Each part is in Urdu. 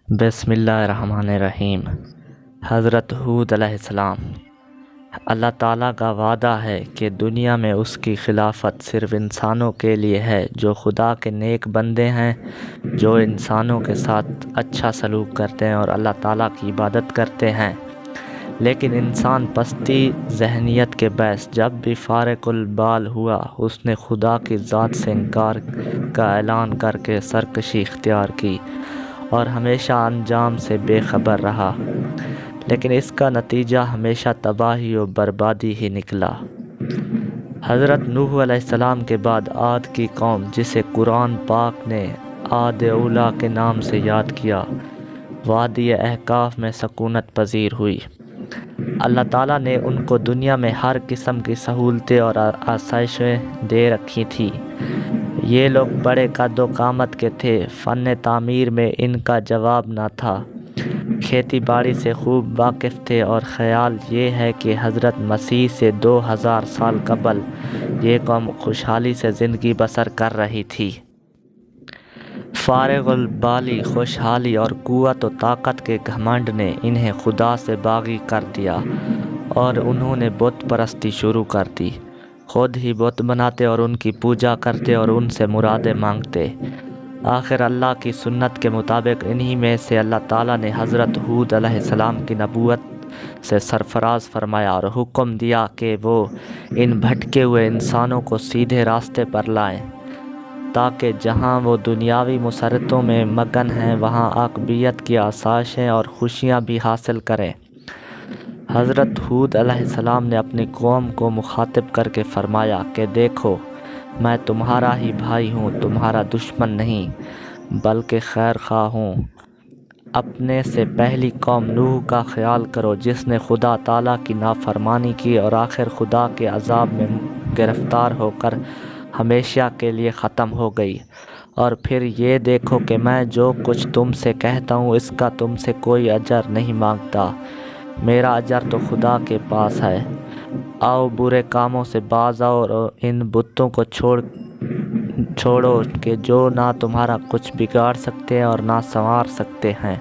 بسم اللہ الرحمن الرحیم۔ حضرت ہود علیہ السلام۔ اللہ تعالیٰ کا وعدہ ہے کہ دنیا میں اس کی خلافت صرف انسانوں کے لیے ہے جو خدا کے نیک بندے ہیں، جو انسانوں کے ساتھ اچھا سلوک کرتے ہیں اور اللہ تعالیٰ کی عبادت کرتے ہیں۔ لیکن انسان پستی ذہنیت کے باعث جب بھی فارغ البال ہوا، اس نے خدا کی ذات سے انکار کا اعلان کر کے سرکشی اختیار کی اور ہمیشہ انجام سے بے خبر رہا، لیکن اس کا نتیجہ ہمیشہ تباہی و بربادی ہی نکلا۔ حضرت نوح علیہ السلام کے بعد عاد کی قوم، جسے قرآن پاک نے عاد اولیٰ کے نام سے یاد کیا، وادی احقاف میں سکونت پذیر ہوئی۔ اللہ تعالیٰ نے ان کو دنیا میں ہر قسم کی سہولتیں اور آسائشیں دے رکھی تھیں۔ یہ لوگ بڑے قد و قامت کے تھے، فن تعمیر میں ان کا جواب نہ تھا، کھیتی باڑی سے خوب واقف تھے، اور خیال یہ ہے کہ حضرت مسیح سے 2000 سال قبل یہ قوم خوشحالی سے زندگی بسر کر رہی تھی۔ فارغ البالی، خوشحالی اور قوت و طاقت کے گھمنڈ نے انہیں خدا سے باغی کر دیا اور انہوں نے بت پرستی شروع کر دی۔ خود ہی بت بناتے اور ان کی پوجا کرتے اور ان سے مرادیں مانگتے۔ آخر اللہ کی سنت کے مطابق انہی میں سے اللہ تعالیٰ نے حضرت ہود علیہ السلام کی نبوت سے سرفراز فرمایا اور حکم دیا کہ وہ ان بھٹکے ہوئے انسانوں کو سیدھے راستے پر لائیں، تاکہ جہاں وہ دنیاوی مسرتوں میں مگن ہیں وہاں عاقبیت کی آسائشیں اور خوشیاں بھی حاصل کریں۔ حضرت ہود علیہ السلام نے اپنی قوم کو مخاطب کر کے فرمایا کہ دیکھو، میں تمہارا ہی بھائی ہوں، تمہارا دشمن نہیں بلکہ خیر خواہ ہوں۔ اپنے سے پہلی قوم نوح کا خیال کرو، جس نے خدا تعالیٰ کی نافرمانی کی اور آخر خدا کے عذاب میں گرفتار ہو کر ہمیشہ کے لیے ختم ہو گئی۔ اور پھر یہ دیکھو کہ میں جو کچھ تم سے کہتا ہوں اس کا تم سے کوئی اجر نہیں مانگتا، میرا اجر تو خدا کے پاس ہے۔ آؤ برے کاموں سے باز آؤ اور ان بتوں کو چھوڑو کہ جو نہ تمہارا کچھ بگاڑ سکتے ہیں اور نہ سنوار سکتے ہیں۔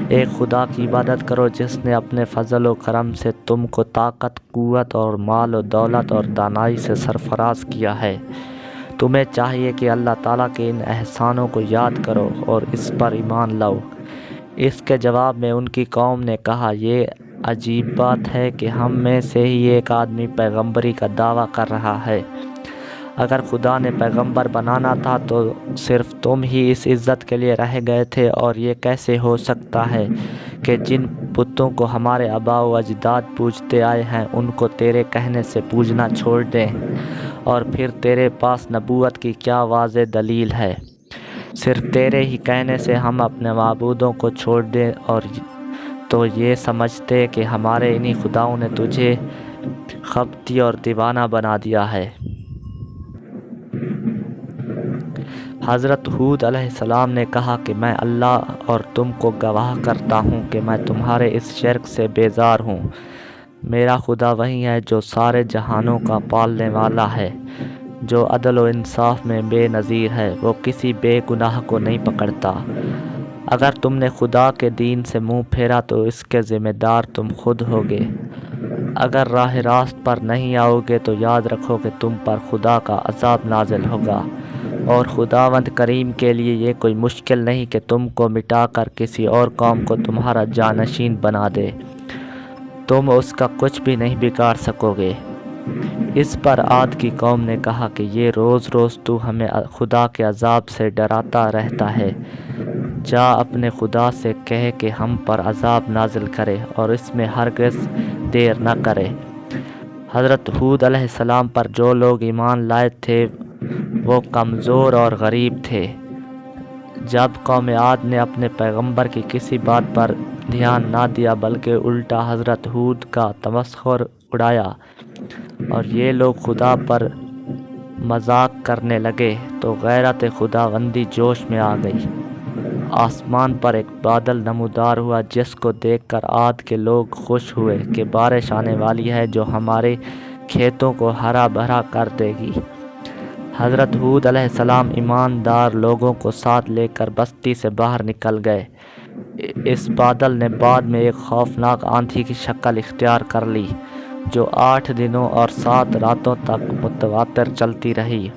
ایک خدا کی عبادت کرو جس نے اپنے فضل و کرم سے تم کو طاقت، قوت اور مال و دولت اور دانائی سے سرفراز کیا ہے۔ تمہیں چاہیے کہ اللہ تعالیٰ کے ان احسانوں کو یاد کرو اور اس پر ایمان لاؤ۔ اس کے جواب میں ان کی قوم نے کہا، یہ عجیب بات ہے کہ ہم میں سے ہی ایک آدمی پیغمبری کا دعویٰ کر رہا ہے۔ اگر خدا نے پیغمبر بنانا تھا تو صرف تم ہی اس عزت کے لیے رہ گئے تھے، اور یہ کیسے ہو سکتا ہے کہ جن بتوں کو ہمارے آباء و اجداد پوجتے آئے ہیں ان کو تیرے کہنے سے پوجنا چھوڑ دیں؟ اور پھر تیرے پاس نبوت کی کیا واضح دلیل ہے؟ صرف تیرے ہی کہنے سے ہم اپنے معبودوں کو چھوڑ دیں اور تو یہ سمجھتے کہ ہمارے انہی خداؤں نے تجھے خبتی اور دیوانہ بنا دیا ہے۔ حضرت ہود علیہ السلام نے کہا کہ میں اللہ اور تم کو گواہ کرتا ہوں کہ میں تمہارے اس شرک سے بیزار ہوں۔ میرا خدا وہی ہے جو سارے جہانوں کا پالنے والا ہے، جو عدل و انصاف میں بے نظیر ہے، وہ کسی بے گناہ کو نہیں پکڑتا۔ اگر تم نے خدا کے دین سے منہ پھیرا تو اس کے ذمہ دار تم خود ہوگے۔ اگر راہ راست پر نہیں آؤ گے تو یاد رکھو کہ تم پر خدا کا عذاب نازل ہوگا، اور خداوند کریم کے لیے یہ کوئی مشکل نہیں کہ تم کو مٹا کر کسی اور قوم کو تمہارا جانشین بنا دے، تم اس کا کچھ بھی نہیں بگاڑ سکو گے۔ اس پر عاد کی قوم نے کہا کہ یہ روز روز تو ہمیں خدا کے عذاب سے ڈراتا رہتا ہے، جا اپنے خدا سے کہے کہ ہم پر عذاب نازل کرے اور اس میں ہرگز دیر نہ کرے۔ حضرت ہود علیہ السلام پر جو لوگ ایمان لائے تھے وہ کمزور اور غریب تھے۔ جب قوم عاد نے اپنے پیغمبر کی کسی بات پر دھیان نہ دیا بلکہ الٹا حضرت ہود کا تمسخر اڑایا اور یہ لوگ خدا پر مذاق کرنے لگے تو غیرت خداوندی جوش میں آ گئی۔ آسمان پر ایک بادل نمودار ہوا جس کو دیکھ کر عاد کے لوگ خوش ہوئے کہ بارش آنے والی ہے جو ہمارے کھیتوں کو ہرا بھرا کر دے گی۔ حضرت ہود علیہ السلام ایماندار لوگوں کو ساتھ لے کر بستی سے باہر نکل گئے۔ اس بادل نے بعد میں ایک خوفناک آندھی کی شکل اختیار کر لی جو 8 دنوں اور 7 راتوں تک متواتر چلتی رہی،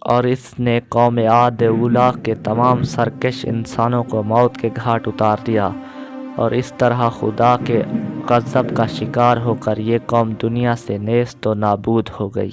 اور اس نے قوم عاد اولیٰ کے تمام سرکش انسانوں کو موت کے گھاٹ اتار دیا، اور اس طرح خدا کے غضب کا شکار ہو کر یہ قوم دنیا سے نیست و نابود ہو گئی۔